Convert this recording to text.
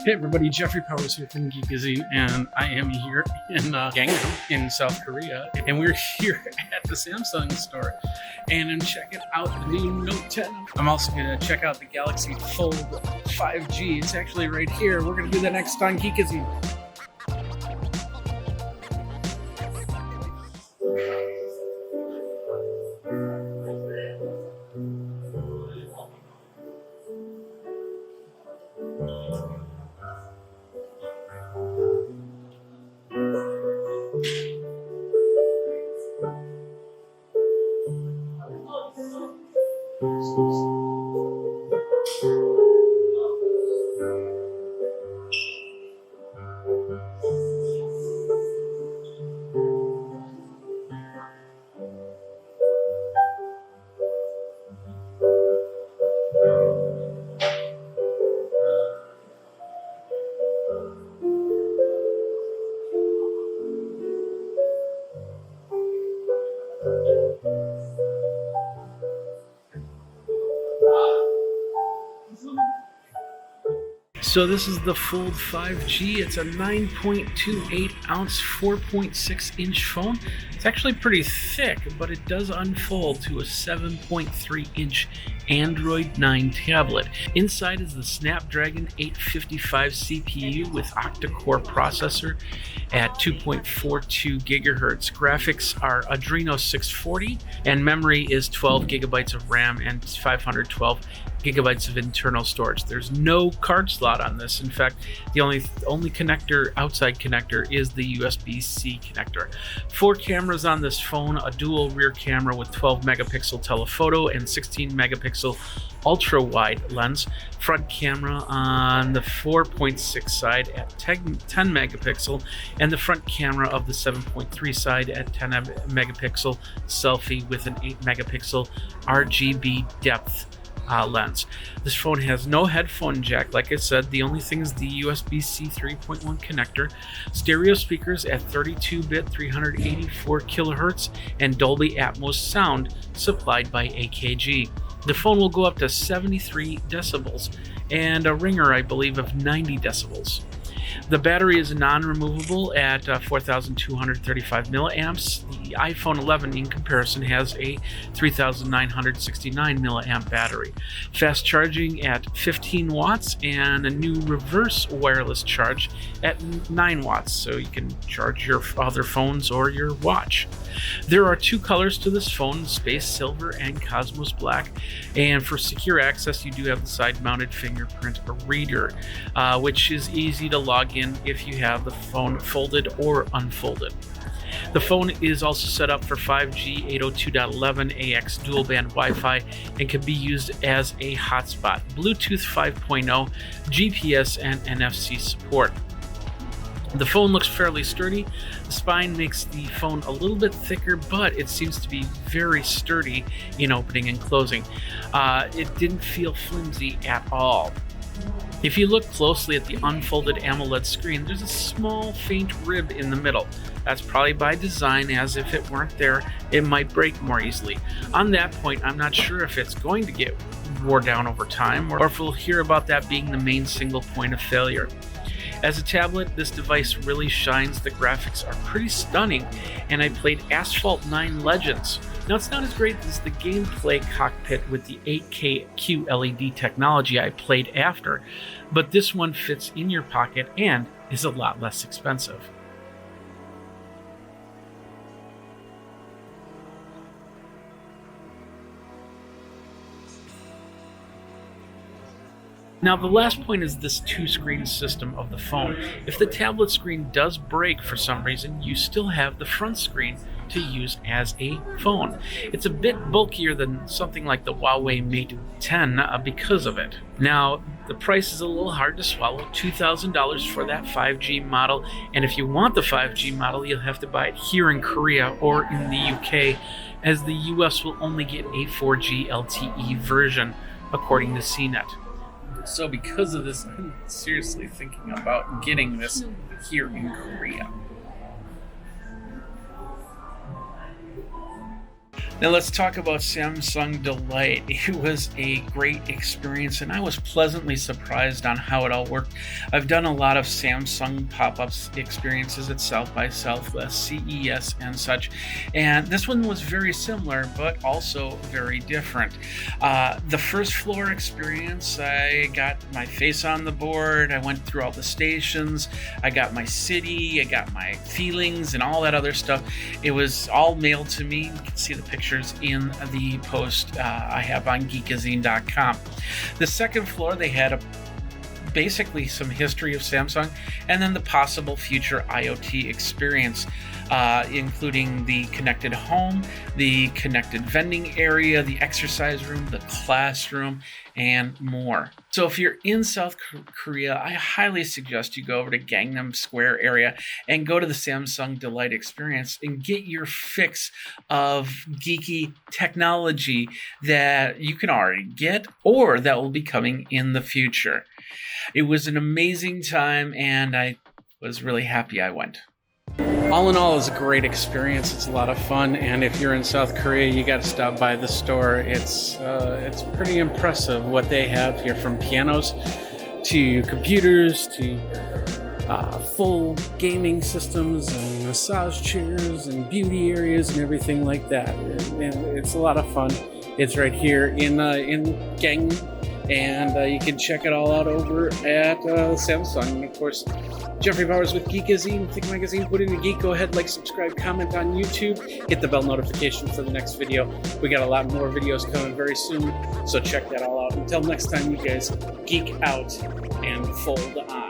Hey everybody, Jeffrey Powers here from Geekazine, and I am here in Gangnam in South Korea, and we're here at the Samsung store, and I'm checking out the new Note 10. I'm also going to check out the Galaxy Fold 5G. It's actually right here. We're going to do that next on Geekazine. So this is the Fold 5G. It's a 9.28 ounce, 4.6 inch phone. It's actually pretty thick, but it does unfold to a 7.3 inch Android 9 tablet. Inside is the Snapdragon 855 CPU with Octa-core processor at 2.42 gigahertz. Graphics are Adreno 640, and memory is 12 gigabytes of RAM and 512 gigabytes of internal storage. There's no card slot on this. In fact, the only connector, outside connector, is the USB-C connector. 4 cameras on this phone: a dual rear camera with 12 megapixel telephoto and 16 megapixel ultra wide lens. Front camera on the 4.6 side at 10 megapixel, and the front camera of the 7.3 side at 10 megapixel selfie with an 8 megapixel RGB depth lens. This phone has no headphone jack, like I said. The only thing is the USB-C 3.1 connector, stereo speakers at 32-bit 384 kilohertz, and Dolby Atmos sound supplied by AKG. The phone will go up to 73 decibels and a ringer, I believe, of 90 decibels. The battery is non-removable at 4,235 milliamps. The iPhone 11, in comparison, has a 3,969 milliamp battery. Fast charging at 15 watts and a new reverse wireless charge at 9 watts, so you can charge your other phones or your watch. There are 2 colors to this phone: Space Silver and Cosmos Black. And for secure access, you do have the side-mounted fingerprint reader, which is easy to log in if you have the phone folded or unfolded. The phone is also set up for 5G 802.11ax dual-band Wi-Fi and can be used as a hotspot, Bluetooth 5.0, GPS, and NFC support. The phone looks fairly sturdy. The spine makes the phone a little bit thicker, but it seems to be very sturdy in opening and closing. It didn't feel flimsy at all. If you look closely at the unfolded AMOLED screen, there's a small faint rib in the middle. That's probably by design, as if it weren't there, it might break more easily. On that point, I'm not sure if it's going to get wore down over time, or if we'll hear about that being the main single point of failure. As a tablet, this device really shines. The graphics are pretty stunning, and I played Asphalt 9 Legends. Now, it's not as great as the gameplay cockpit with the 8K QLED technology I played after, but this one fits in your pocket and is a lot less expensive. Now, the last point is this 2-screen system of the phone. If the tablet screen does break for some reason, you still have the front screen to use as a phone. It's a bit bulkier than something like the Huawei Mate 10 because of it. Now, the price is a little hard to swallow, $2,000 for that 5G model, and if you want the 5G model, you'll have to buy it here in Korea or in the UK, as the US will only get a 4G LTE version, according to CNET. So because of this, I'm seriously thinking about getting this here in Korea. Now let's talk about Samsung Delight. It was a great experience and I was pleasantly surprised on how it all worked. I've done a lot of Samsung pop-ups experiences at South by Southwest, CES and such, and this one was very similar but also very different. The first floor experience, I got my face on the board, I went through all the stations, I got my city, I got my feelings and all that other stuff. It was all mailed to me. You can see the pictures in the post I have on geekazine.com. The second floor, they had basically some history of Samsung and then the possible future IoT experience, including the connected home, the connected vending area, the exercise room, the classroom, and more. So if you're in South Korea, I highly suggest you go over to Gangnam Square area and go to the Samsung Delight experience and get your fix of geeky technology that you can already get or that will be coming in the future. It was an amazing time and I was really happy I went. All in all, it's a great experience. It's a lot of fun, and if you're in South Korea, you got to stop by the store. It's pretty impressive what they have here, from pianos to computers to full gaming systems and massage chairs and beauty areas and everything like that. And it's a lot of fun. It's right here in Gangnam. And you can check it all out over at Samsung. And of course, Jeffrey Bowers with Geekazine, Think Magazine, put in a geek. Go ahead, like, subscribe, comment on YouTube, hit the bell notification for the next video. We got a lot more videos coming very soon, so check that all out. Until next time, you guys, geek out and fold on.